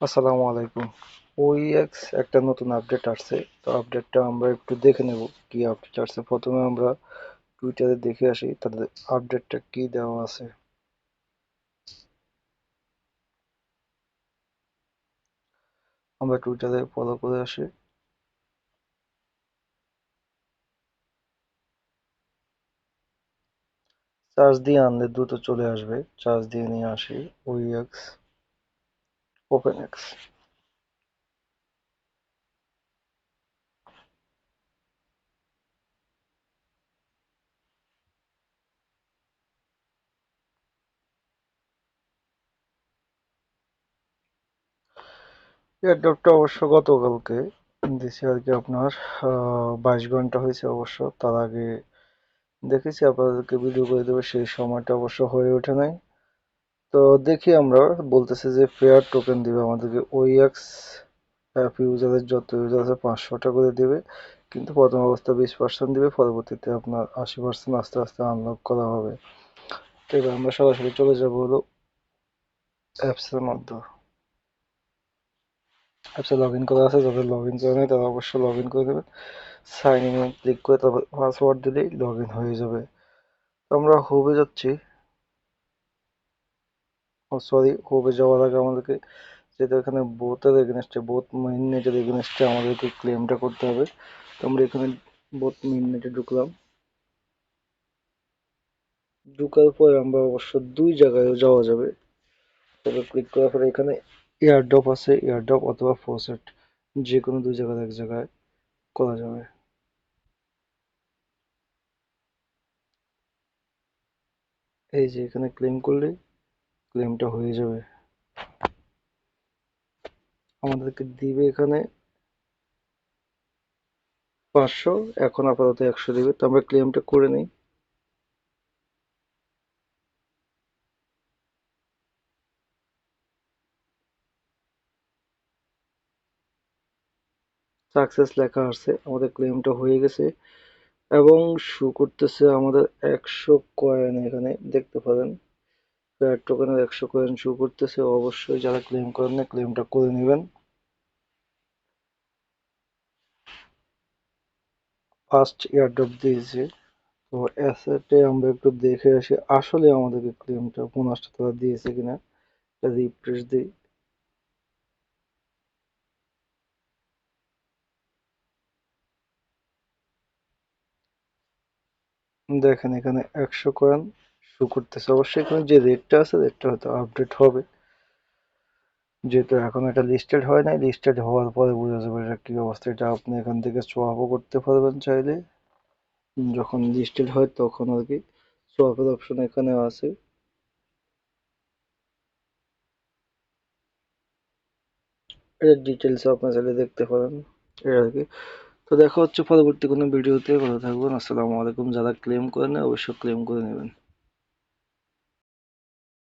আসসালামু আলাইকুম। ওইএক্স একটা নতুন আপডেট আসছে। তো আপডেটটা আমরা একটু দেখে নেব কি আপডেট আসছে। প্রথমে আমরা টুইটারে দেখে আসি তাদের আপডেটটা কি দেওয়া আছে। আমরা টুইটারে ফলো করে আসি। চার্জ দিয়ে আনলে দ্রুত চলে আসবে। চার্জ দিয়ে নিয়ে আসি ওইএক্স ওপেন এক্স। এয়ারড্রপটা অবশ্য গতকালকে দিছে আর কি আপনার 22 ঘন্টা হয়েছে অবশ্য। তার আগে দেখেছি আপনাদেরকে ভিডিও করে দেবো, সেই সময়টা অবশ্য হয়ে ওঠে নাই। তো দেখি আমরা, বলতেছে যে ফেয়ার টোকেন দিবে আমাদেরকে ওইএক্স অ্যাপ ইউজারের যত ইউজার আছে 500টা করে দিবে, কিন্তু প্রথম অবস্থা 20% দিবে, পরবর্তীতে আপনার 80% আস্তে আস্তে আনলক করা হবে। তো এবার আমরা সরাসরি চলে যাবো হলো অ্যাপসের মধ্যে। অ্যাপসে লগ ইন করা আছে, যাদের লগ ইন করে নেই তারা অবশ্যই লগ ইন করে দেবেন। সাইন ইন ক্লিক করে তারপর পাসওয়ার্ড দিলেই লগ ইন হয়ে যাবে। তো আমরা হোমে যাচ্ছি। ও সরি, হোমে যাওয়ার আগে আমাদেরকে, যেহেতু এখানে বোথের এগেনস্টে, বোথ মেইননেটের এগেনস্টে আমাদেরকে ক্লেমটা করতে হবে। তো আমরা এখানে বোথ মেইননেটে ঢুকলাম। ঢুকার পর আমরা অবশ্য দুই জায়গায় যাওয়া যাবে। তবে ক্লিক করার পরে এখানে এয়ারড্রপ আছে, এয়ারড্রপ অথবা ফোসেট, যে কোনো দুই জায়গার এক জায়গায় করা যাবে। এই যে এখানে ক্লেম করলে ক্লেমটা হয়ে যাবে। আমাদেরকে দিবে এখানে 500, এখন আপাতত 100 দিবে। তো আমরা ক্লেমটা করে নিই। সাকসেস লেখা আসছে, আমাদের ক্লেমটা হয়ে গেছে এবং শো করতেছে আমাদের 100 কয়েন। এখানে দেখতে পারেন ফেয়ার টোকেনের 100 কয়েন শো করতেছে। অবশ্যই যারা ক্লেম করেন না, ক্লেমটা করে নেবেন। ফার্স্ট এয়ারড্রপ দিয়েছে। তো অ্যাসেটে আমরা একটু দেখে আসি আসলে আমাদেরকে ক্লেমটা 50 টাকা দিয়েছে কিনা। রিফ্রেশ দিই। দেখেন এখানে 100 কয়েন শো করতেছে। অবশ্যই এখানে যে রেটটা আছে রেটটা হয়তো আপডেট হবে, যেহেতু এখন এটা লিস্টেড হয় নাই। লিস্টেড হওয়ার পরে বোঝা যাবে এটা কি অবস্থা। এটা আপনি এখান থেকে সোয়াপও করতে পারবেন চাইলে। যখন লিস্টেড হয় তখন আর কি সোয়াপের অপশন এখানে আছে। এর ডিটেলস আপনার চাইলে দেখতে পারেন। এই আর কি। তো দেখা হচ্ছে পরবর্তী কোনো ভিডিওতে। ভালো থাকবেন। আসসালামু আলাইকুম। যারা ক্লেম করেন না অবশ্যই ক্লেম করে নেবেন।